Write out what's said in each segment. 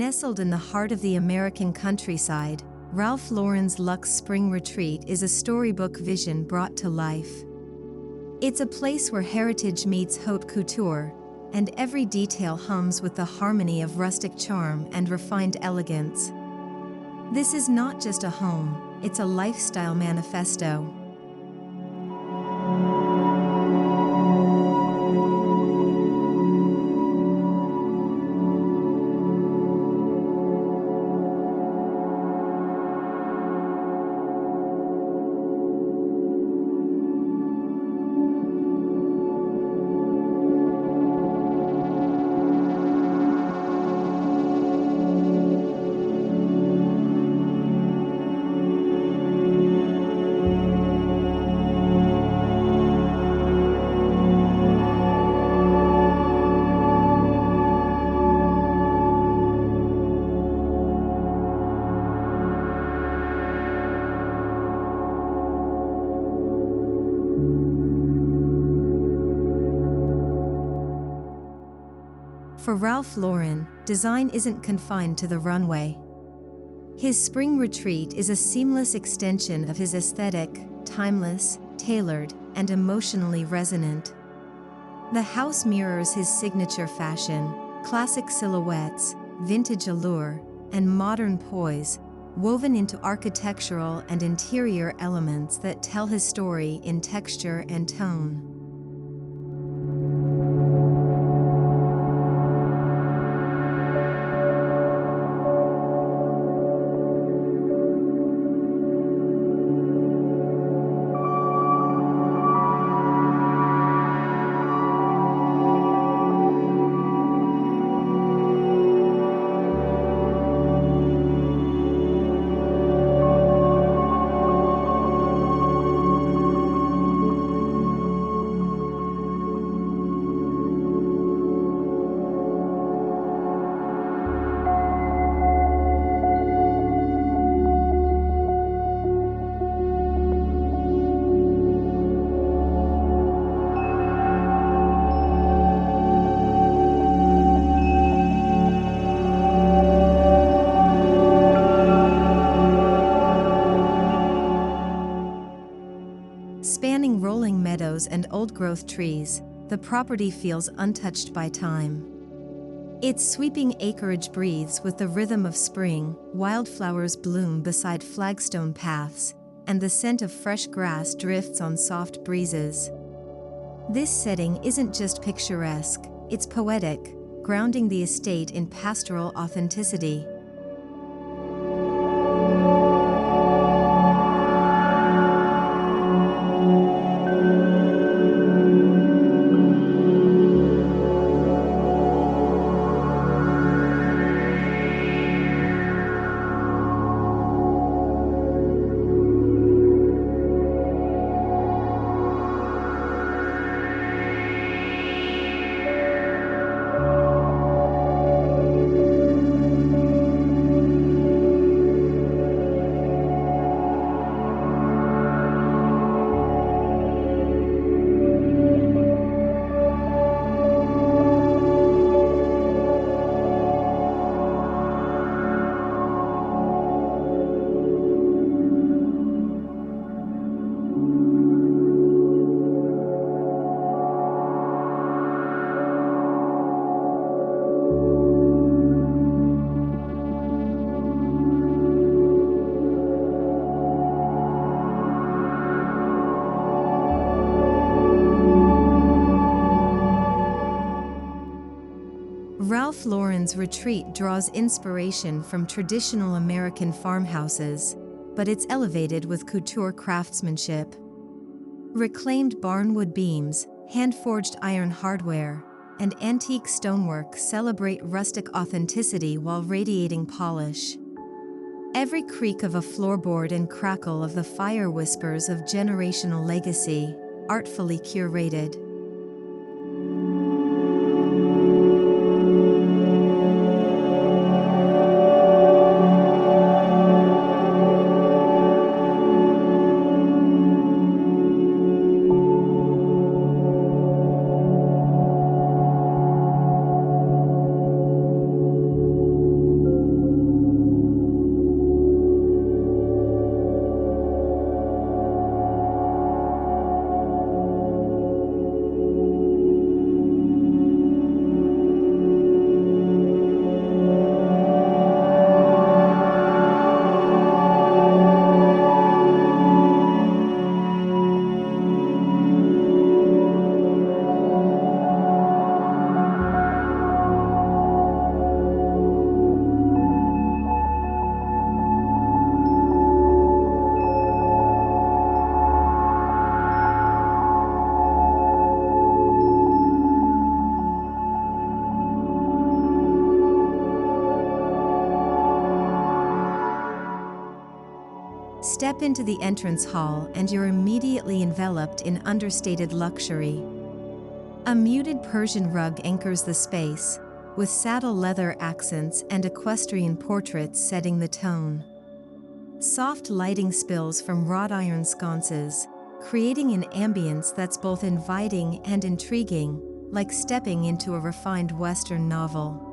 Nestled in the heart of the American countryside, Ralph Lauren's Luxe Spring Retreat is a storybook vision brought to life. It's a place where heritage meets haute couture, and every detail hums with the harmony of rustic charm and refined elegance. This is not just a home, it's a lifestyle manifesto. For Ralph Lauren, design isn't confined to the runway. His spring retreat is a seamless extension of his aesthetic, timeless, tailored, and emotionally resonant. The house mirrors his signature fashion, classic silhouettes, vintage allure, and modern poise, woven into architectural and interior elements that tell his story in texture and tone. Spanning rolling meadows and old-growth trees, the property feels untouched by time. Its sweeping acreage breathes with the rhythm of spring, wildflowers bloom beside flagstone paths, and the scent of fresh grass drifts on soft breezes. This setting isn't just picturesque, it's poetic, grounding the estate in pastoral authenticity. Ralph Lauren's retreat draws inspiration from traditional American farmhouses, but it's elevated with couture craftsmanship. Reclaimed barnwood beams, hand-forged iron hardware, and antique stonework celebrate rustic authenticity while radiating polish. Every creak of a floorboard and crackle of the fire whispers of generational legacy, artfully curated. Step into the entrance hall and you're immediately enveloped in understated luxury. A muted Persian rug anchors the space, with saddle leather accents and equestrian portraits setting the tone. Soft lighting spills from wrought iron sconces, creating an ambience that's both inviting and intriguing, like stepping into a refined Western novel.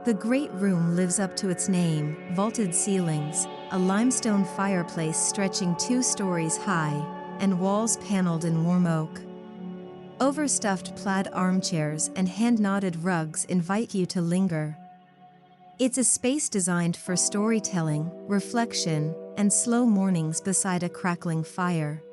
The great room lives up to its name: vaulted ceilings, a limestone fireplace stretching 2 stories high, and walls paneled in warm oak. Overstuffed plaid armchairs and hand-knotted rugs invite you to linger. It's a space designed for storytelling, reflection, and slow mornings beside a crackling fire.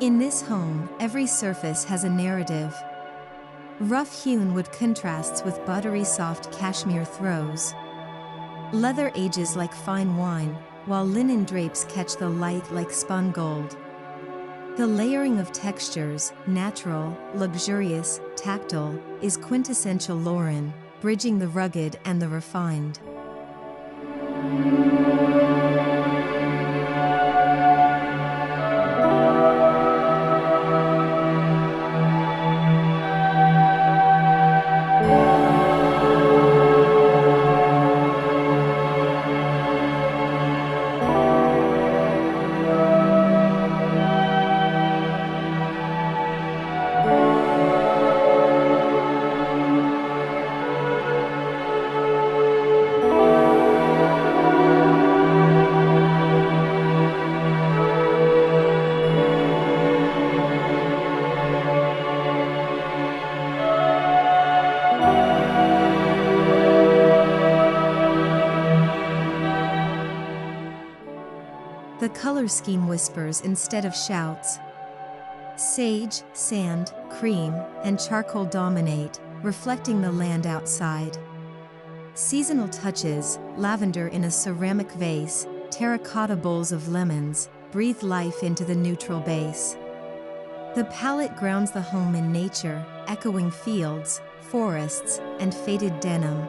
In this home, every surface has a narrative. Rough-hewn wood contrasts with buttery soft cashmere throws. Leather ages like fine wine, while linen drapes catch the light like spun gold. The layering of textures, natural, luxurious, tactile, is quintessential Lauren, bridging the rugged and the refined. The color scheme whispers instead of shouts. Sage, sand, cream, and charcoal dominate, reflecting the land outside. Seasonal touches, lavender in a ceramic vase, terracotta bowls of lemons, breathe life into the neutral base. The palette grounds the home in nature, echoing fields, forests, and faded denim.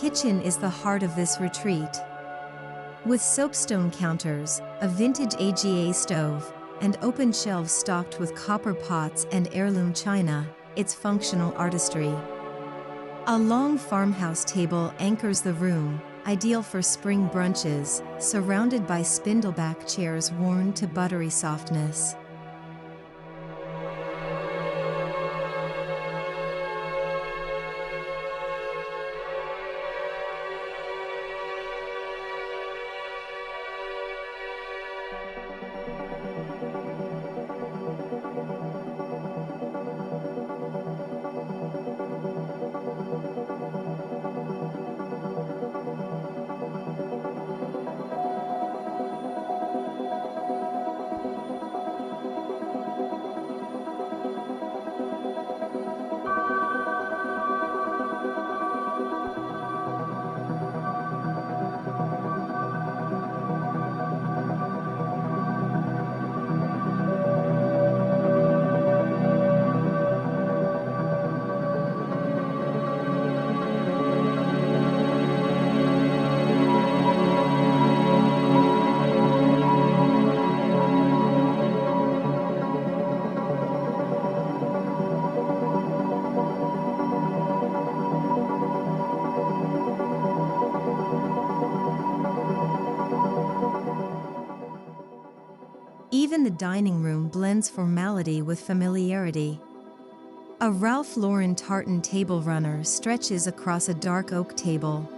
kitchen is the heart of this retreat. With soapstone counters, a vintage AGA stove, and open shelves stocked with copper pots and heirloom china, it's functional artistry. A long farmhouse table anchors the room, ideal for spring brunches, surrounded by spindleback chairs worn to buttery softness. Even the dining room blends formality with familiarity. A Ralph Lauren tartan table runner stretches across a dark oak table.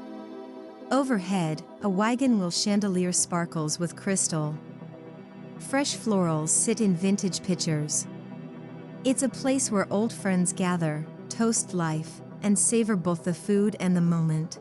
Overhead, a wagon wheel chandelier sparkles with crystal. Fresh florals sit in vintage pitchers. It's a place where old friends gather, toast life, and savor both the food and the moment.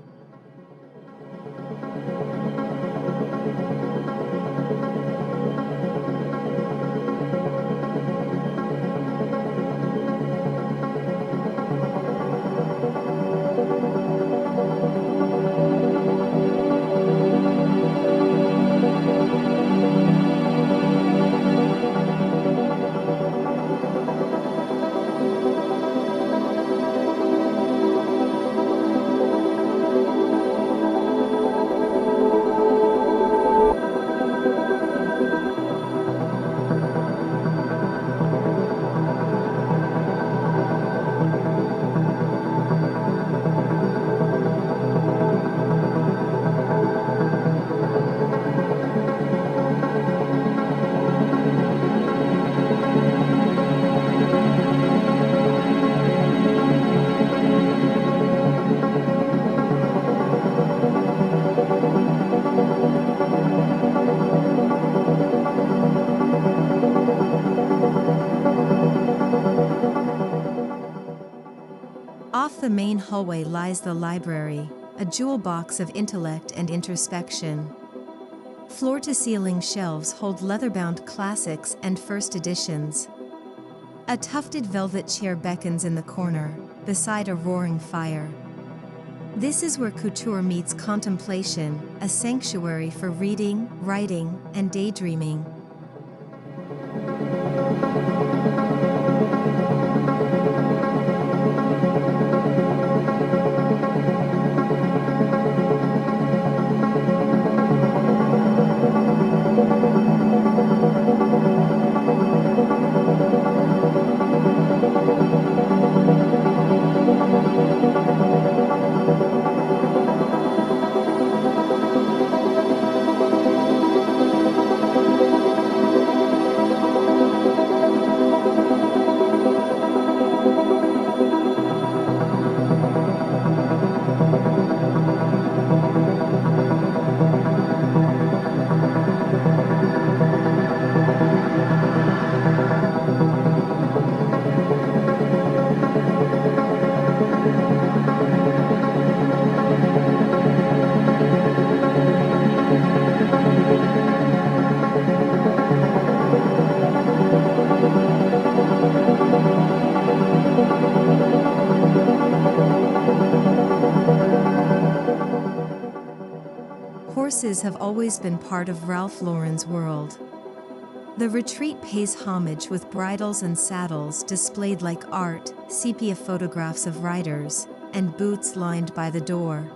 Off the main hallway lies the library, a jewel box of intellect and introspection. Floor-to-ceiling shelves hold leather-bound classics and first editions. A tufted velvet chair beckons in the corner, beside a roaring fire. This is where couture meets contemplation, a sanctuary for reading, writing, and daydreaming. Horses have always been part of Ralph Lauren's world. The retreat pays homage with bridles and saddles displayed like art, sepia photographs of riders, and boots lined by the door.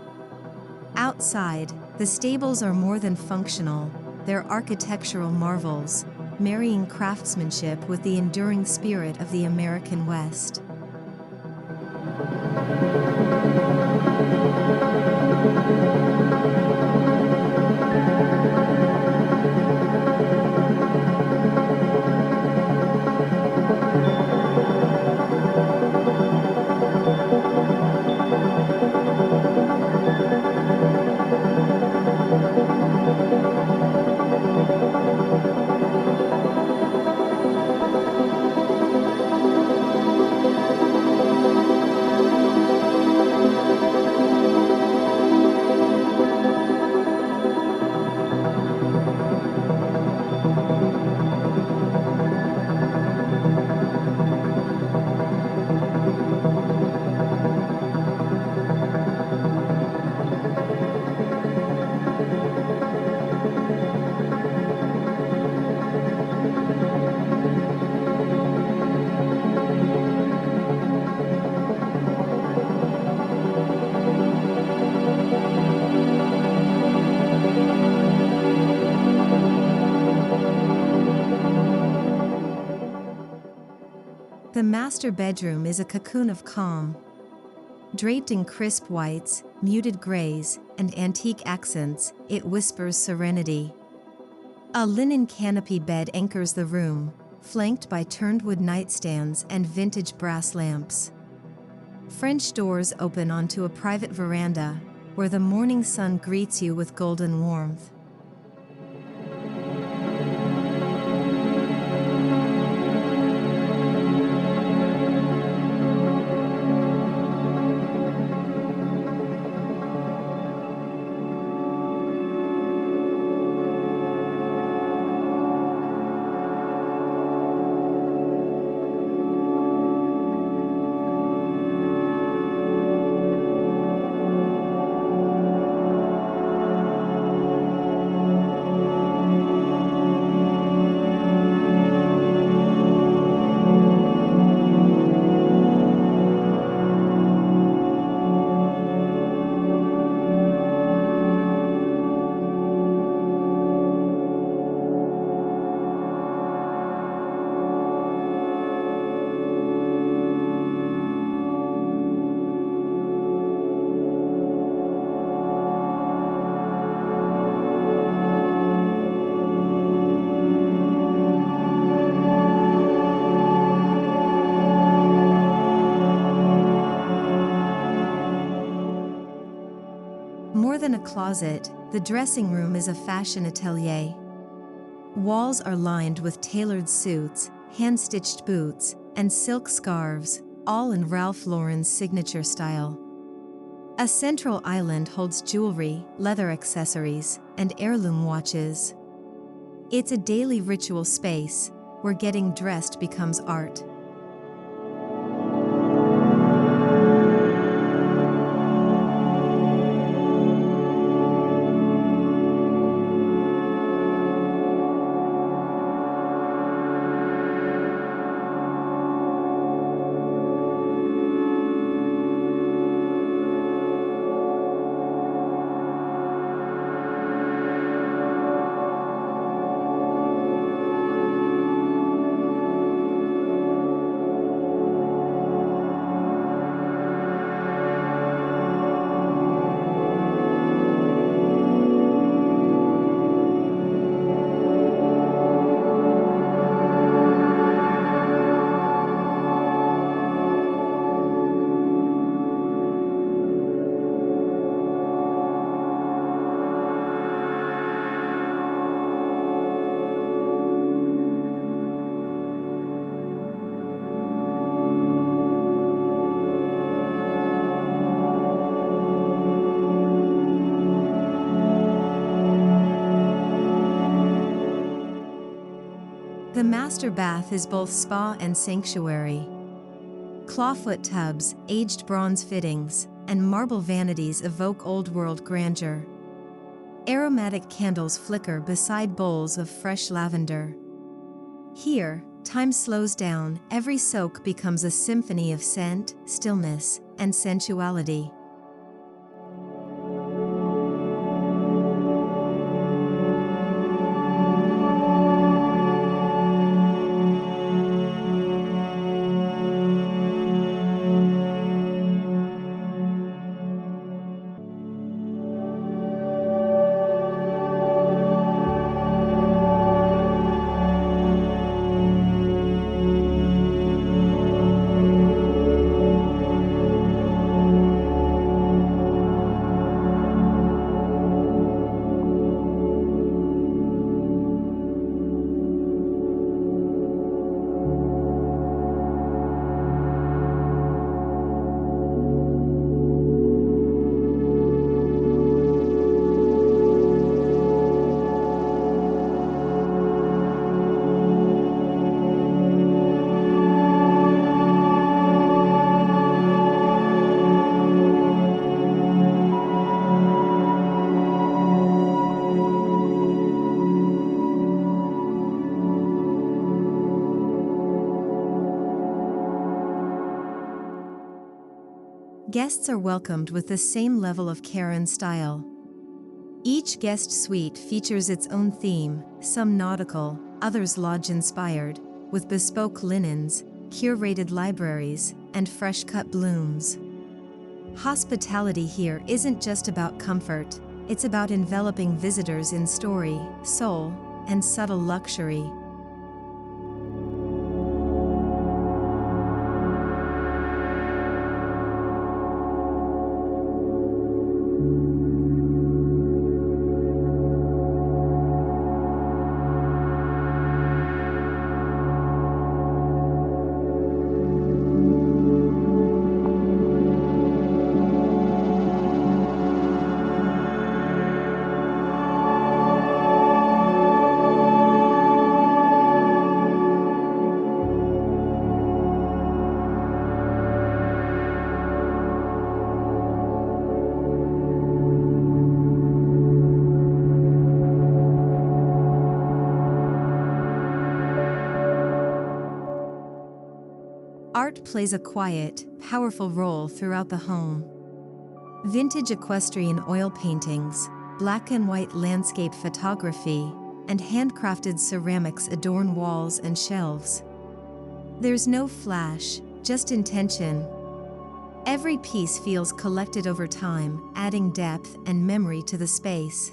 Outside, the stables are more than functional, they're architectural marvels, marrying craftsmanship with the enduring spirit of the American West. The master bedroom is a cocoon of calm. Draped in crisp whites, muted grays, and antique accents, it whispers serenity. A linen canopy bed anchors the room, flanked by turned wood nightstands and vintage brass lamps. French doors open onto a private veranda, where the morning sun greets you with golden warmth. More than a closet, the dressing room is a fashion atelier. Walls are lined with tailored suits, hand-stitched boots, and silk scarves, all in Ralph Lauren's signature style. A central island holds jewelry, leather accessories, and heirloom watches. It's a daily ritual space, where getting dressed becomes art. The master bath is both spa and sanctuary. Clawfoot tubs, aged bronze fittings, and marble vanities evoke old-world grandeur. Aromatic candles flicker beside bowls of fresh lavender. Here, time slows down, every soak becomes a symphony of scent, stillness, and sensuality. Guests are welcomed with the same level of care and style. Each guest suite features its own theme, some nautical, others lodge-inspired, with bespoke linens, curated libraries, and fresh-cut blooms. Hospitality here isn't just about comfort, it's about enveloping visitors in story, soul, and subtle luxury. Art plays a quiet, powerful role throughout the home. Vintage equestrian oil paintings, black and white landscape photography, and handcrafted ceramics adorn walls and shelves. There's no flash, just intention. Every piece feels collected over time, adding depth and memory to the space.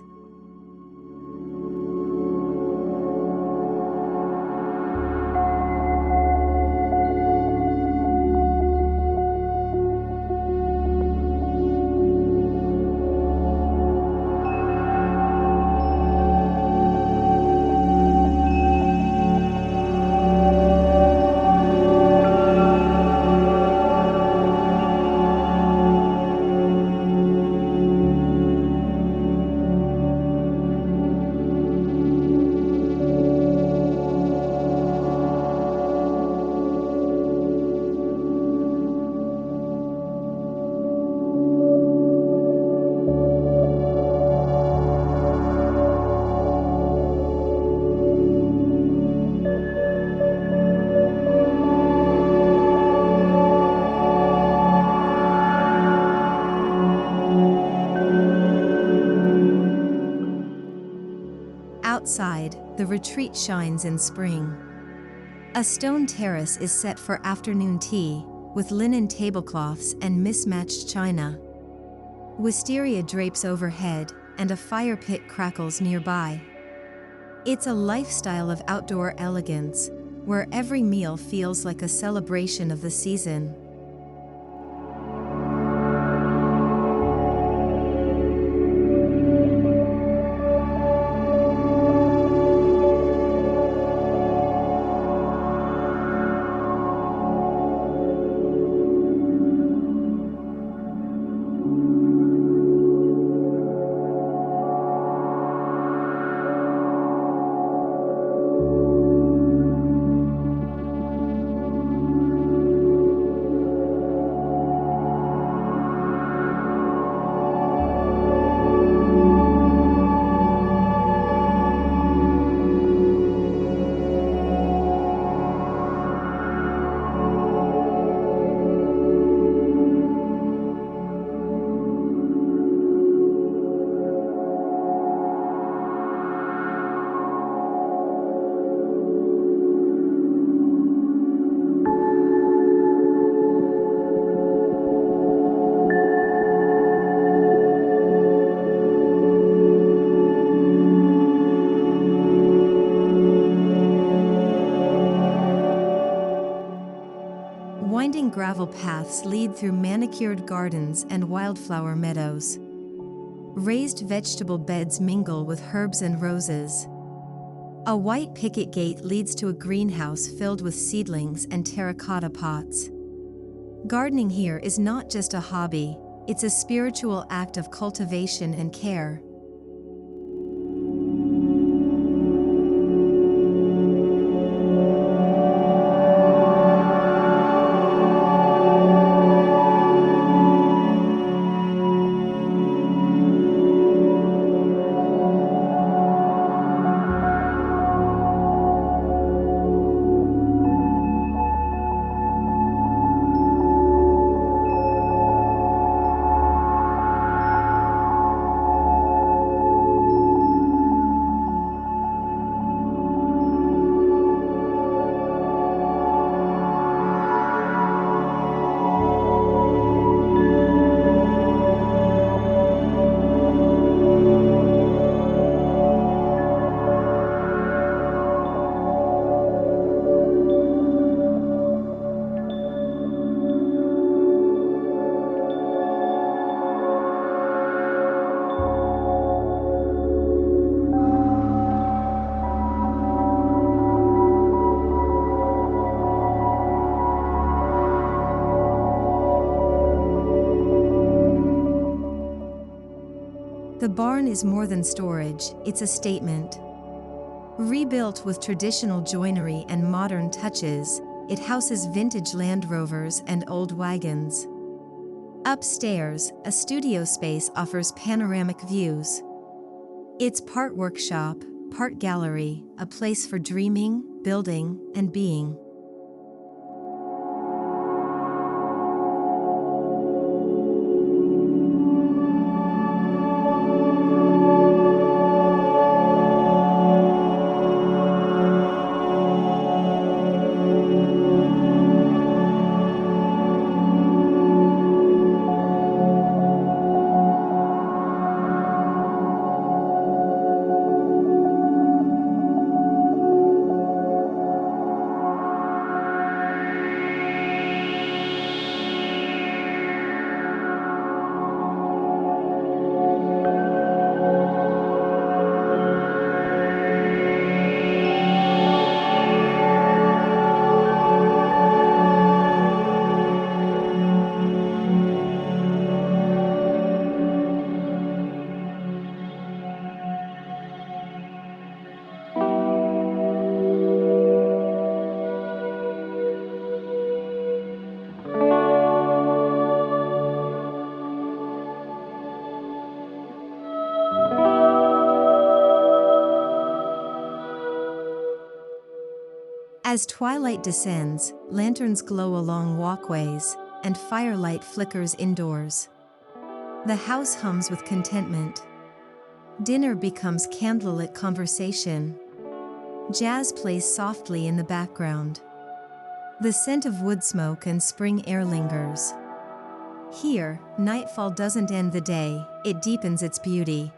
Outside, the retreat shines in spring. A stone terrace is set for afternoon tea, with linen tablecloths and mismatched china. Wisteria drapes overhead, and a fire pit crackles nearby. It's a lifestyle of outdoor elegance, where every meal feels like a celebration of the season. Winding gravel paths lead through manicured gardens and wildflower meadows. Raised vegetable beds mingle with herbs and roses. A white picket gate leads to a greenhouse filled with seedlings and terracotta pots. Gardening here is not just a hobby, it's a spiritual act of cultivation and care. barn is more than storage, it's a statement. Rebuilt with traditional joinery and modern touches, it houses vintage Land Rovers and old wagons. Upstairs, a studio space offers panoramic views. It's part workshop, part gallery, a place for dreaming, building, and being. As twilight descends, lanterns glow along walkways, and firelight flickers indoors. The house hums with contentment. Dinner becomes candlelit conversation. Jazz plays softly in the background. The scent of wood smoke and spring air lingers. Here, nightfall doesn't end the day, it deepens its beauty.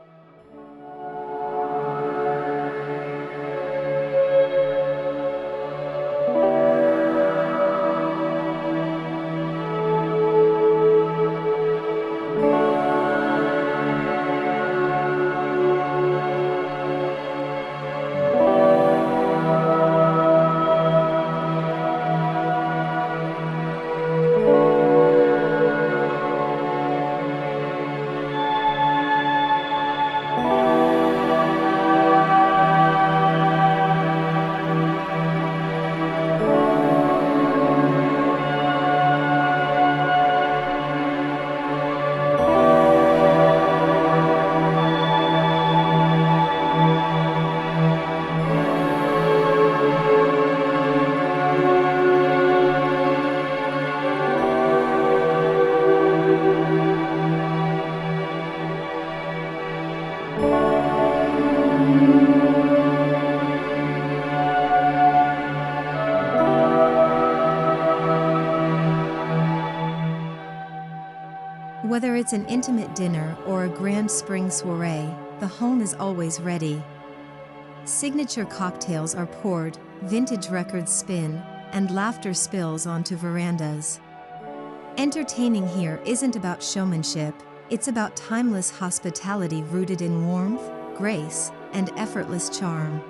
Whether it's an intimate dinner or a grand spring soiree, the home is always ready. Signature cocktails are poured, vintage records spin, and laughter spills onto verandas. Entertaining here isn't about showmanship, it's about timeless hospitality rooted in warmth, grace, and effortless charm.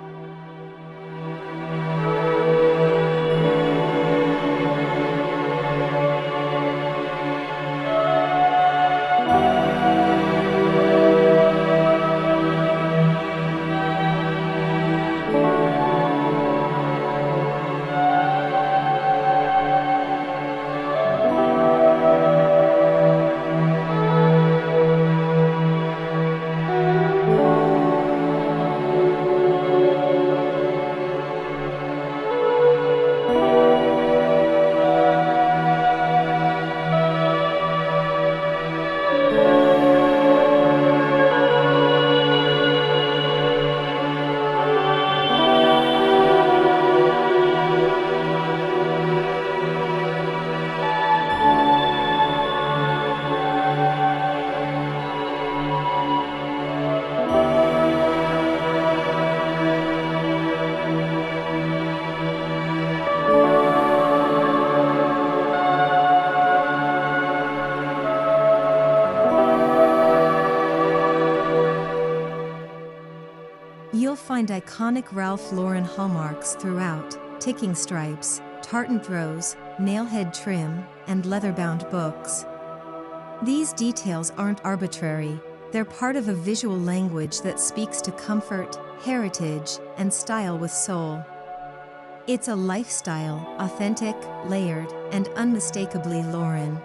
You'll find iconic Ralph Lauren hallmarks throughout: ticking stripes, tartan throws, nailhead trim, and leather-bound books. These details aren't arbitrary, They're part of a visual language that speaks to comfort, heritage, and style with soul. It's a lifestyle, authentic, layered, and unmistakably Lauren.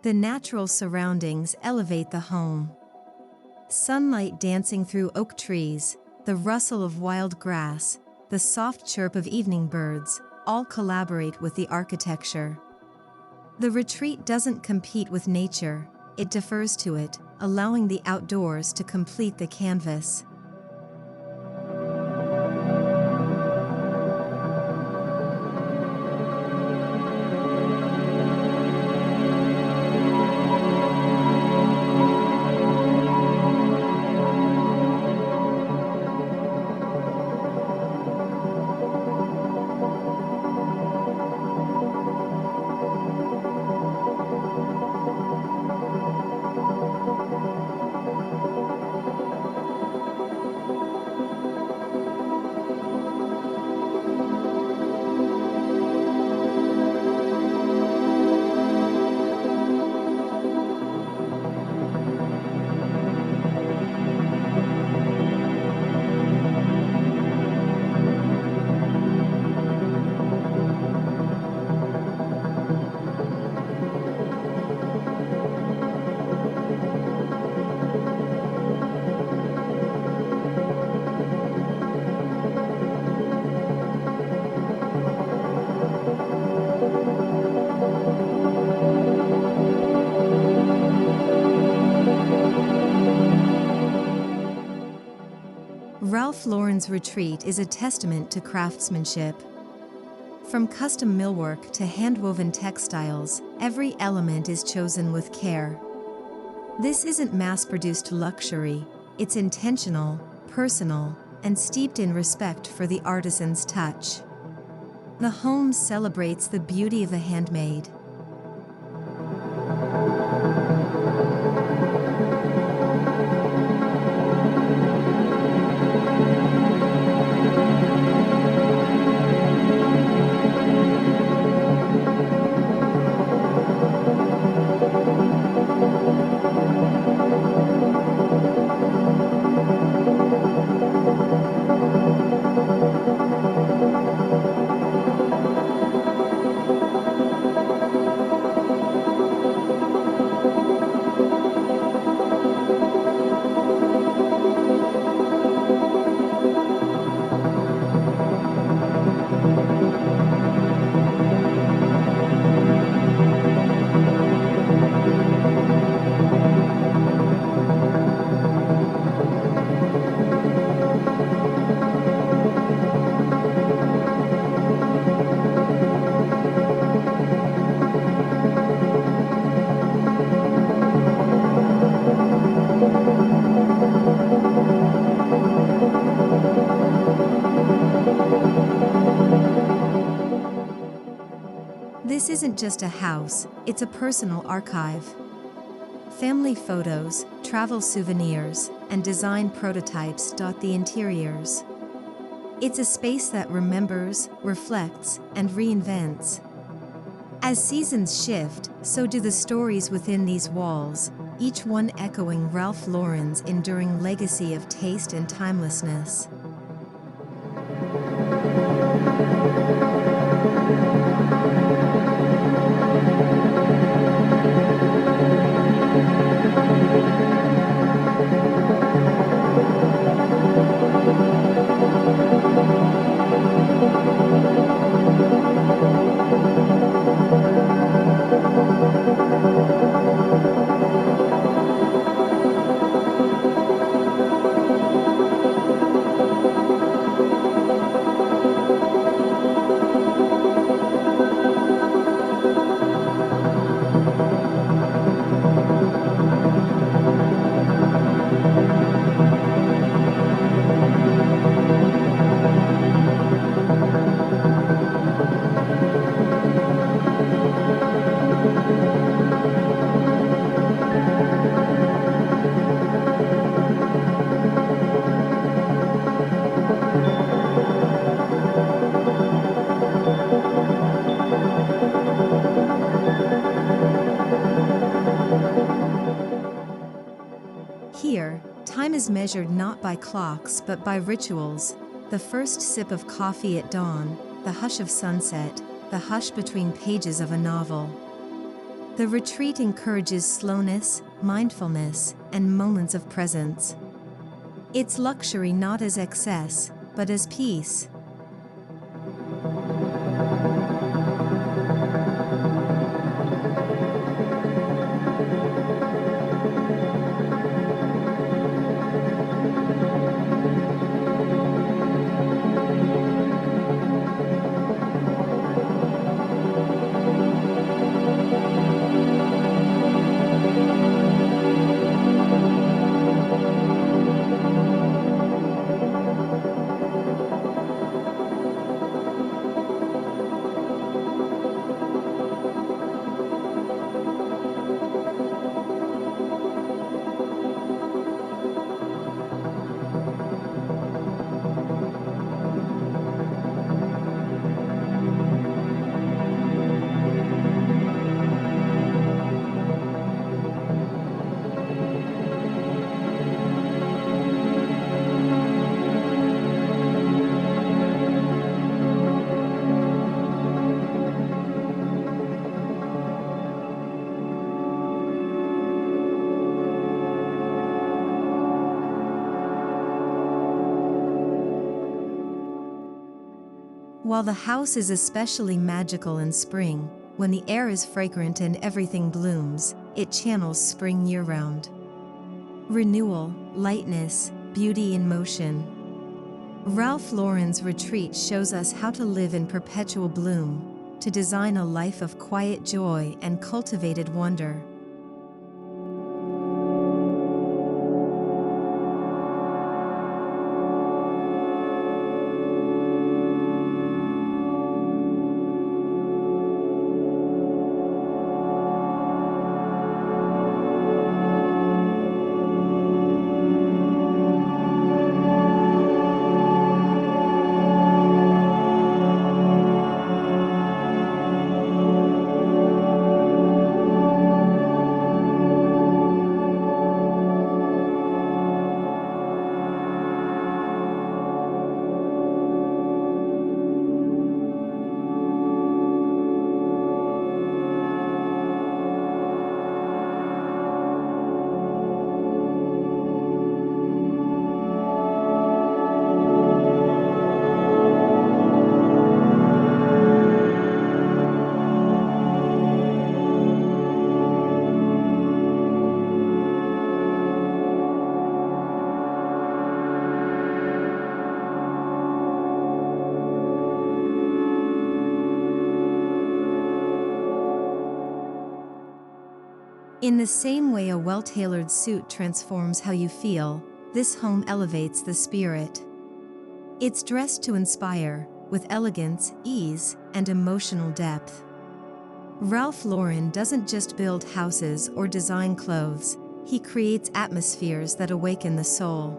The natural surroundings elevate the home. Sunlight dancing through oak trees, the rustle of wild grass, the soft chirp of evening birds, all collaborate with the architecture. The retreat doesn't compete with nature, it defers to it, allowing the outdoors to complete the canvas. Ralph Lauren's retreat is a testament to craftsmanship. From custom millwork to hand-woven textiles, every element is chosen with care. This isn't mass-produced luxury, it's intentional, personal, and steeped in respect for the artisan's touch. The home celebrates the beauty of the handmade. This isn't just a house, it's a personal archive. Family photos, travel souvenirs, and design prototypes dot the interiors. It's a space that remembers, reflects, and reinvents. As seasons shift, so do the stories within these walls, each one echoing Ralph Lauren's enduring legacy of taste and timelessness. measured not by clocks but by rituals, the first sip of coffee at dawn, the hush of sunset, the hush between pages of a novel. The retreat encourages slowness, mindfulness, and moments of presence. It's luxury not as excess, but as peace. While the house is especially magical in spring, when the air is fragrant and everything blooms, it channels spring year-round. Renewal, lightness, beauty in motion. Ralph Lauren's retreat shows us how to live in perpetual bloom, to design a life of quiet joy and cultivated wonder. In the same way a well-tailored suit transforms how you feel, this home elevates the spirit. It's dressed to inspire, with elegance, ease, and emotional depth. Ralph Lauren doesn't just build houses or design clothes, he creates atmospheres that awaken the soul.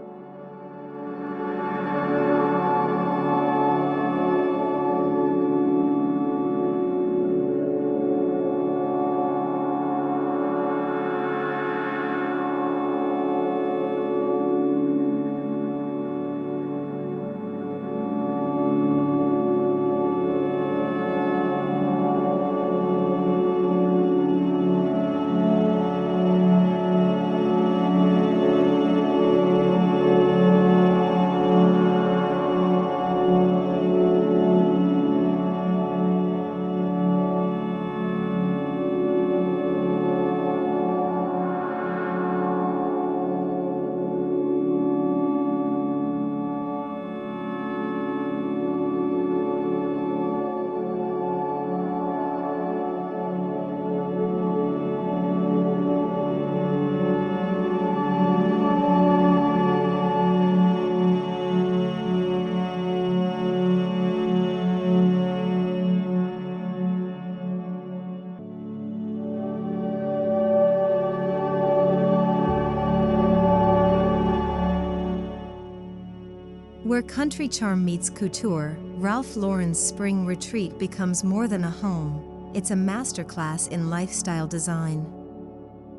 Where country charm meets couture, Ralph Lauren's spring retreat becomes more than a home, it's a masterclass in lifestyle design.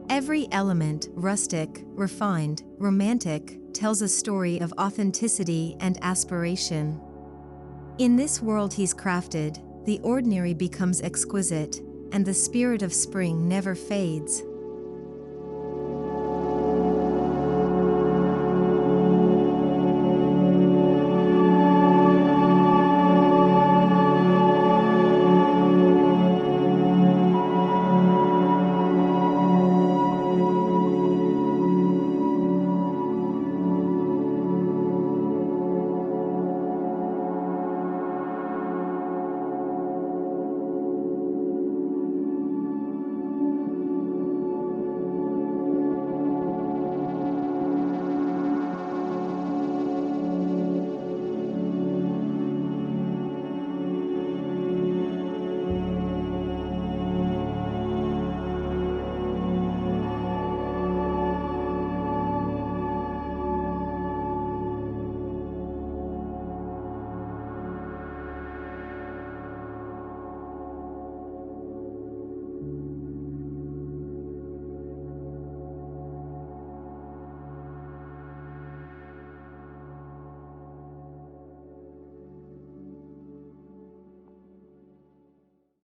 Every element, rustic, refined, romantic, tells a story of authenticity and aspiration. In this world he's crafted, the ordinary becomes exquisite, and the spirit of spring never fades.